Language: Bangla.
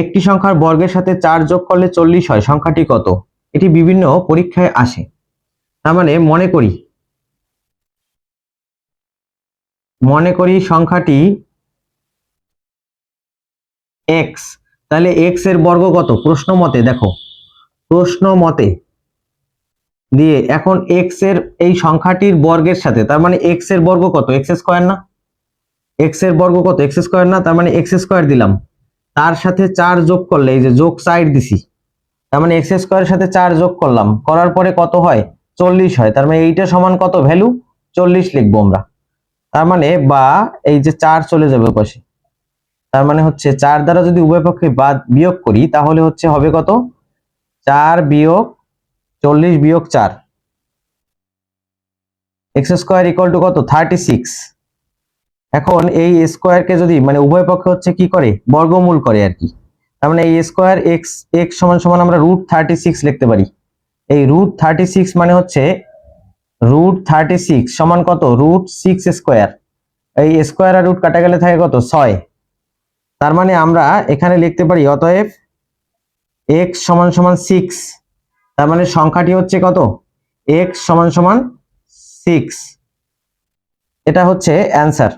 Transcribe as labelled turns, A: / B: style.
A: একটি সংখ্যার বর্গের সাথে 4 যোগ করলে 40 হয়, সংখ্যাটি কত? এটি বিভিন্ন পরীক্ষায় আসে। তার মানে মনে করি সংখ্যাটি x, তাহলে x এর বর্গ কত? প্রশ্ন মতে দেখো, প্রশ্ন মতে দিয়ে এখন x এর এই সংখ্যাটির বর্গের সাথে, তার মানে x এর বর্গ কত? x স্কয়ার না? x এর বর্গ কত? x স্কয়ার না? তার মানে x স্কয়ার দিলাম, তার সাথে 4 যোগ করলে, এই যে যোগ সাইড দিছি, তার মানে x স্কয়ারের সাথে 4 যোগ করলাম, করার পরে কত হয়? 40 হয়। তার মানে এইটা সমান কত ভ্যালু? 40 লিখবো আমরা। তার মানে বা এই যে 4 চলে যাবে পাশে, তার মানে হচ্ছে 4 দ্বারা যদি উভয় পক্ষে বাদ বিয়োগ করি তাহলে হচ্ছে হবে কত? 4 বিয়োগ 40 বিয়োগ 4, x স্কয়ার ইকুয়াল টু কত? 36। এখন এই স্কয়ারকে যদি মানে উভয় পক্ষে হচ্ছে কি করে? বর্গমূল করে আর কি। তার মানে এই স্কয়ার x সমান সমান আমরা √36 লিখতে পারি। এই √36 মানে হচ্ছে √36 সমান কত? √6 স্কয়ার। এই স্কয়ার আর রুট কাটা গেলে থাকে কত? 6। তার মানে আমরা এখানে লিখতে পারি অতএব x সমান সমান 6। তার মানে সংখ্যাটি হচ্ছে কত? x সমান সমান 6। এটা হচ্ছে অ্যান্সার।